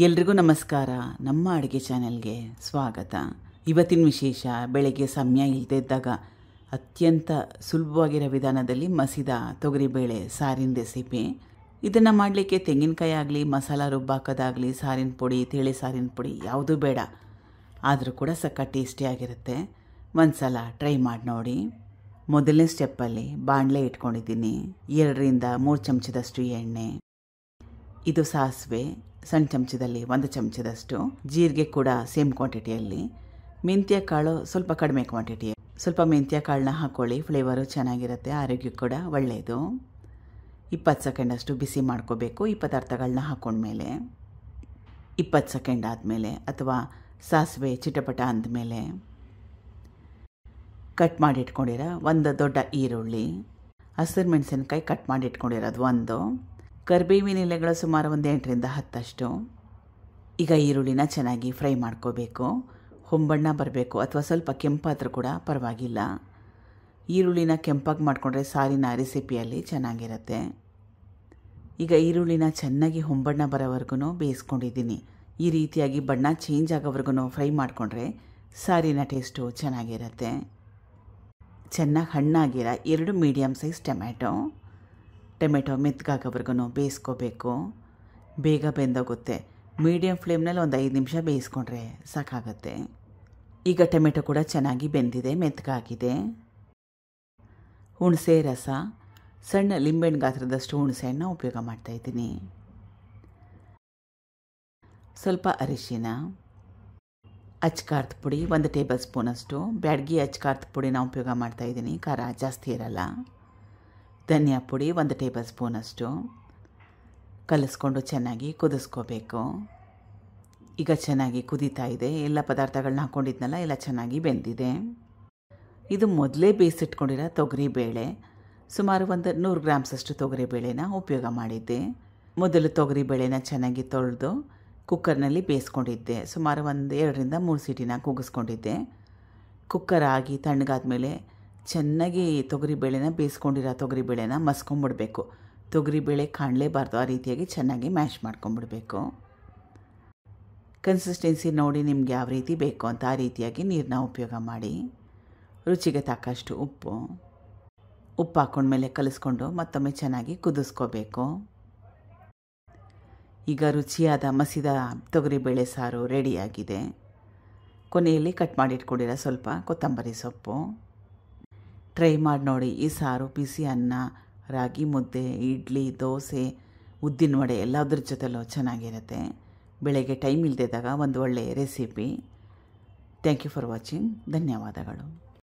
ಎಲ್ರಿಗೂ ನಮಸ್ಕಾರ. ನಮ್ಮ ಅಡುಗೆ ಚಾನೆಲ್ಗೆ ಸ್ವಾಗತ. ಇವತ್ತಿನ ವಿಶೇಷ, ಬೆಳಗ್ಗೆ ಸಮಯ ಇಲ್ಲದಿದ್ದಾಗ ಅತ್ಯಂತ ಸುಲಭವಾಗಿರೋ ವಿಧಾನದಲ್ಲಿ ಮಸಿದ ತೊಗರಿಬೇಳೆ ಸಾರಿನ ರೆಸಿಪಿ. ಇದನ್ನು ಮಾಡಲಿಕ್ಕೆ ತೆಂಗಿನಕಾಯಿ ಆಗಲಿ, ಮಸಾಲ ರುಬ್ಬಾಕೋದಾಗಲಿ, ಸಾರಿನ ಪುಡಿ, ತಿಳಿ ಸಾರಿನ ಪುಡಿ ಯಾವುದೂ ಬೇಡ. ಆದರೂ ಕೂಡ ಸಖತ್ ಟೇಸ್ಟಿಯಾಗಿರುತ್ತೆ. ಒಂದು ಸಲ ಟ್ರೈ ಮಾಡಿ ನೋಡಿ. ಮೊದಲನೇ ಸ್ಟೆಪ್ಪಲ್ಲಿ ಬಾಣಲೆ ಇಟ್ಕೊಂಡಿದ್ದೀನಿ. 2ರಿಂದ 3 ಚಮಚದಷ್ಟು ಎಣ್ಣೆ, ಇದು ಸಾಸಿವೆ ಸಣ್ಣ ಚಮಚದಲ್ಲಿ 1 ಚಮಚದಷ್ಟು, ಜೀರಿಗೆ ಕೂಡ ಸೇಮ್ ಕ್ವಾಂಟಿಟಿಯಲ್ಲಿ, ಮೆಂತ್ಯ ಕಾಳು ಸ್ವಲ್ಪ ಕಡಿಮೆ ಕ್ವಾಂಟಿಟಿ. ಸ್ವಲ್ಪ ಮೆಂತ್ಯ ಕಾಳನ್ನ ಹಾಕ್ಕೊಳ್ಳಿ, ಫ್ಲೇವರು ಚೆನ್ನಾಗಿರುತ್ತೆ, ಆರೋಗ್ಯಕ್ಕೆ ಕೂಡ ಒಳ್ಳೆಯದು. 20 ಸೆಕೆಂಡಷ್ಟು ಬಿಸಿ ಮಾಡ್ಕೋಬೇಕು. ಈ ಪದಾರ್ಥಗಳನ್ನ ಹಾಕ್ಕೊಂಡ್ಮೇಲೆ 20 ಸೆಕೆಂಡ್ ಆದಮೇಲೆ ಅಥವಾ ಸಾಸಿವೆ ಚಿಟಪಟ ಅಂದಮೇಲೆ ಕಟ್ ಮಾಡಿ ಇಟ್ಕೊಂಡಿರೋ 1 ದೊಡ್ಡ ಈರುಳ್ಳಿ, ಹಸಿರು ಮೆಣಸಿನಕಾಯಿ ಕಟ್ ಮಾಡಿ ಇಟ್ಕೊಂಡಿರೋದು 1, ಕರಿಬೇವಿನ ಎಲೆಗಳು ಸುಮಾರು 8ರಿಂದ 10. ಈಗ ಈರುಳ್ಳಿನ ಚೆನ್ನಾಗಿ ಫ್ರೈ ಮಾಡ್ಕೋಬೇಕು. ಹೊಂಬಣ್ಣ ಬರಬೇಕು ಅಥವಾ ಸ್ವಲ್ಪ ಕೆಂಪಾದರೂ ಕೂಡ ಪರವಾಗಿಲ್ಲ. ಈರುಳ್ಳಿನ ಕೆಂಪಾಗಿ ಮಾಡಿಕೊಂಡ್ರೆ ಸಾರಿನ ರೆಸಿಪಿಯಲ್ಲಿ ಚೆನ್ನಾಗಿರುತ್ತೆ. ಈಗ ಈರುಳ್ಳಿನ ಚೆನ್ನಾಗಿ ಹೊಂಬಣ್ಣ ಬರೋವರೆಗೂ ಬೇಯಿಸ್ಕೊಂಡಿದ್ದೀನಿ. ಈ ರೀತಿಯಾಗಿ ಬಣ್ಣ ಚೇಂಜ್ ಆಗೋವರೆಗೂ ಫ್ರೈ ಮಾಡಿಕೊಂಡ್ರೆ ಸಾರಿನ ಟೇಸ್ಟು ಚೆನ್ನಾಗಿರುತ್ತೆ. ಚೆನ್ನಾಗಿ ಹಣ್ಣಾಗಿರೋ 2 ಮೀಡಿಯಮ್ ಸೈಜ್ ಟೊಮೆಟೊ ಮೆತ್ತಗಾಗೋವರೆಗೂ ಬೇಯಿಸ್ಕೋಬೇಕು. ಬೇಗ ಬೆಂದೋಗುತ್ತೆ. ಮೀಡಿಯಮ್ ಫ್ಲೇಮ್ನಲ್ಲಿ 5 ನಿಮಿಷ ಬೇಯಿಸ್ಕೊಂಡ್ರೆ ಸಾಕಾಗುತ್ತೆ. ಈಗ ಟೊಮೆಟೊ ಕೂಡ ಚೆನ್ನಾಗಿ ಬೆಂದಿದೆ, ಮೆತ್ತಗಾಗಿದೆ. ಹುಣಸೆ ರಸ, ಸಣ್ಣ ಲಿಂಬೆಹಣ್ಣು ಗಾತ್ರದಷ್ಟು ಹುಣಸೆ ಹಣ್ಣು ಉಪಯೋಗ ಮಾಡ್ತಾಯಿದ್ದೀನಿ. ಸ್ವಲ್ಪ ಅರಿಶಿನ, ಅಚ್ಕಾರದ ಪುಡಿ 1 ಟೇಬಲ್ ಸ್ಪೂನಷ್ಟು, ಬ್ಯಾಡಗಿ ಅಚ್ಕಾರದ ಪುಡಿನ ಉಪಯೋಗ ಮಾಡ್ತಾಯಿದ್ದೀನಿ, ಖಾರ ಜಾಸ್ತಿ ಇರಲ್ಲ. ಧನಿಯಾ ಪುಡಿ 1 ಟೇಬಲ್ ಸ್ಪೂನಷ್ಟು. ಕಲಿಸ್ಕೊಂಡು ಚೆನ್ನಾಗಿ ಕುದಿಸ್ಕೋಬೇಕು. ಈಗ ಚೆನ್ನಾಗಿ ಕುದೀತಾ ಇದೆ. ಎಲ್ಲ ಪದಾರ್ಥಗಳನ್ನ ಹಾಕ್ಕೊಂಡಿದ್ನಲ್ಲ, ಎಲ್ಲ ಚೆನ್ನಾಗಿ ಬೆಂದಿದೆ. ಇದು ಮೊದಲೇ ಬೇಯಿಸಿಟ್ಕೊಂಡಿರೋ ತೊಗರಿಬೇಳೆ, ಸುಮಾರು 100 ಗ್ರಾಮ್ಸಷ್ಟು ತೊಗರಿಬೇಳೆನ ಉಪಯೋಗ ಮಾಡಿದ್ದೆ. ಮೊದಲು ತೊಗರಿಬೇಳೆನ ಚೆನ್ನಾಗಿ ತೊಳೆದು ಕುಕ್ಕರ್ನಲ್ಲಿ ಬೇಯಿಸ್ಕೊಂಡಿದ್ದೆ. ಸುಮಾರು 2ರಿಂದ 3 ಸೀಟಿನ ಕೂಗಿಸ್ಕೊಂಡಿದ್ದೆ. ಕುಕ್ಕರ್ ಆಗಿ ತಣ್ಣಗಾದ್ಮೇಲೆ ಚೆನ್ನಾಗಿ ತೊಗರಿಬೇಳೆನ ಬೇಯಿಸ್ಕೊಂಡಿರೋ ತೊಗರಿಬೇಳೆನ ಮಸ್ಕೊಂಬಿಡ್ಬೇಕು. ತೊಗರಿಬೇಳೆ ಕಾಣಲೇಬಾರ್ದು, ಆ ರೀತಿಯಾಗಿ ಚೆನ್ನಾಗಿ ಮ್ಯಾಶ್ ಮಾಡ್ಕೊಂಬಿಡ್ಬೇಕು. ಕನ್ಸಿಸ್ಟೆನ್ಸಿ ನೋಡಿ ನಿಮ್ಗೆ ಯಾವ ರೀತಿ ಬೇಕು ಅಂತ ಆ ರೀತಿಯಾಗಿ ನೀರನ್ನ ಉಪಯೋಗ ಮಾಡಿ. ರುಚಿಗೆ ತಕ್ಕಷ್ಟು ಉಪ್ಪು ಹಾಕ್ಕೊಂಡ್ಮೇಲೆ ಕಲಿಸ್ಕೊಂಡು ಮತ್ತೊಮ್ಮೆ ಚೆನ್ನಾಗಿ ಕುದಿಸ್ಕೋಬೇಕು. ಈಗ ರುಚಿಯಾದ ಮಸಿದ ತೊಗರಿಬೇಳೆ ಸಾರು ರೆಡಿಯಾಗಿದೆ. ಕೊನೆಯಲ್ಲಿ ಕಟ್ ಮಾಡಿ ಇಟ್ಕೊಂಡಿರೋ ಸ್ವಲ್ಪ ಕೊತ್ತಂಬರಿ ಸೊಪ್ಪು. ಟ್ರೈ ಮಾಡಿ ನೋಡಿ. ಈ ಸಾರು ಬಿಸಿ ಅನ್ನ, ರಾಗಿ ಮುದ್ದೆ, ಇಡ್ಲಿ, ದೋಸೆ, ಉದ್ದಿನ ವಡೆ ಎಲ್ಲದ್ರ ಜೊತೆಲೂ ಚೆನ್ನಾಗಿರುತ್ತೆ. ಬೆಳಗ್ಗೆ ಟೈಮ್ ಇಲ್ಲದಿದ್ದಾಗ ಒಂದು ಒಳ್ಳೆಯ recipe. Thank you for watching. ಧನ್ಯವಾದಗಳು.